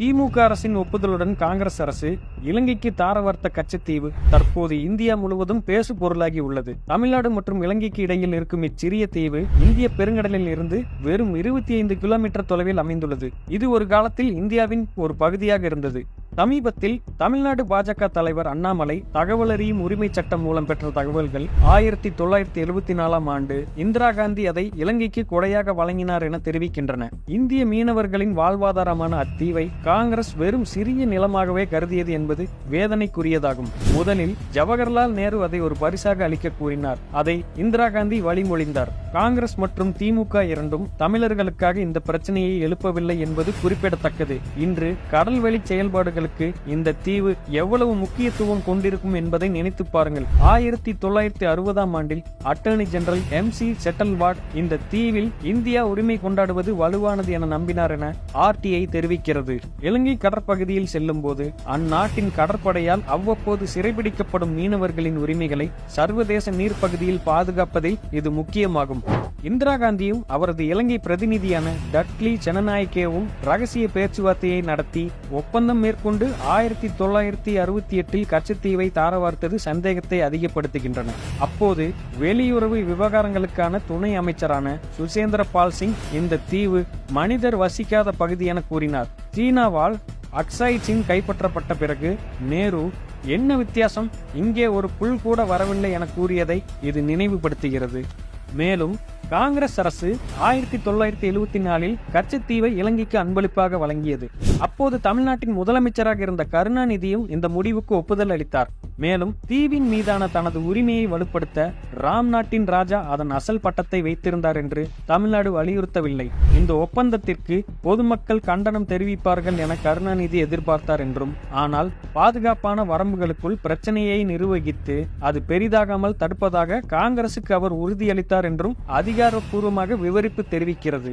திமுக அரசின் ஒப்புதலுடன் காங்கிரஸ் அரசு இலங்கைக்கு தாரவார்த்த கச்சத்தீவு தற்போது இந்தியா முழுவதும் பேசு பொருளாகி உள்ளது. தமிழ்நாடு மற்றும் இலங்கைக்கு இடையில் இருக்கும் இச்சிறிய தீவு இந்திய பெருங்கடலில் இருந்து வெறும் 25 கிலோமீட்டர் தொலைவில் அமைந்துள்ளது. இது ஒரு காலத்தில் இந்தியாவின் ஒரு பகுதியாக இருந்தது. சமீபத்தில் தமிழ்நாடு பாஜக தலைவர் அண்ணாமலை தகவல் அறியும் உரிமை சட்டம் மூலம் பெற்ற தகவல்கள் 1974ஆம் ஆண்டு இந்திரா காந்தி அதை இலங்கைக்கு கொடையாக வழங்கினார் என தெரிவிக்கின்றன. இந்திய மீனவர்களின் வாழ்வாதாரமான அத்தீவை காங்கிரஸ் வெறும் சிறிய நிலமாகவே கருதியது என்பது வேதனைக்குரியதாகும். முதலில் ஜவஹர்லால் நேரு அதை ஒரு பரிசாக அளிக்க கூறினார். அதை இந்திரா காந்தி வழிமொழிந்தார். காங்கிரஸ் மற்றும் திமுக இரண்டும் தமிழர்களுக்காக இந்த பிரச்சனையை எழுப்பவில்லை என்பது குறிப்பிடத்தக்கது. இன்று கடல்வெளி செயல்பாடுகள் இந்த தீவு எவ்வளவு முக்கியத்துவம் கொண்டிருக்கும் என்பதை நினைத்து பாருங்கள். 1960ஆம் ஆண்டில் அட்டர்னி ஜெனரல் MC செட்டல்வாட் இந்த தீவில் இந்தியா உரிமை கொண்டாடுவது வலுவானது என நம்பினார் என RTI தெரிவிக்கிறது. இலங்கை கடற்பகுதியில் செல்லும் போது அந்நாட்டின் கடற்படையால் அவ்வப்போது சிறைபிடிக்கப்படும் மீனவர்களின் உரிமைகளை சர்வதேச நீர்ப்பகுதியில் பாதுகாப்பதில் இது முக்கியமாகும். இந்திரா காந்தியும் அவரது இலங்கை பிரதிநிதியான டட்லி ஜனநாயகேவும் ரகசிய பேச்சுவார்த்தையை நடத்தி ஒப்பந்தம் மேற்கொண்டு 1968இல் கச்சத்தீவை தாரவார்த்தது சந்தேகத்தை அதிகப்படுத்துகின்றன. அப்போது வெளியுறவு விவகாரங்களுக்கான துணை அமைச்சரான சுசேந்திர பால் சிங் இந்த தீவு மனிதர் வசிக்காத பகுதி என கூறினார். சீனாவால் அக்சாய் சிங் கைப்பற்றப்பட்ட பிறகு நேரு என்ன வித்தியாசம், இங்கே ஒரு புல் கூட வரவில்லை என கூறியதை இது நினைவுபடுத்துகிறது. மேலும் காங்கிரஸ் அரசு 1974இல் கச்சத்தீவை இலங்கைக்கு அன்பளிப்பாக வழங்கியது. அப்போது தமிழ்நாட்டின் முதலமைச்சராக இருந்த கருணாநிதியும் இந்த முடிவுக்கு ஒப்புதல் அளித்தார். மேலும் தீவின் மீதான தனது உரிமையை வலுப்படுத்த ராம் நாட்டின் ராஜா அதன் அசல் பட்டத்தை வைத்திருந்தார் என்று தமிழ்நாடு வலியுறுத்தவில்லை. இந்த ஒப்பந்தத்திற்கு பொதுமக்கள் கண்டனம் தெரிவிப்பார்கள் என கருணாநிதி எதிர்பார்த்தார் என்றும், ஆனால் பாதுகாப்பான வரம்புகளுக்குள் பிரச்சனையை நிர்வகித்து அது பெரிதாகாமல் தடுப்பதாக காங்கிரசுக்கு அவர் உறுதியளித்தார் என்றும் அதிகாரப்பூர்வமாக விவரிப்பு தெரிவிக்கிறது.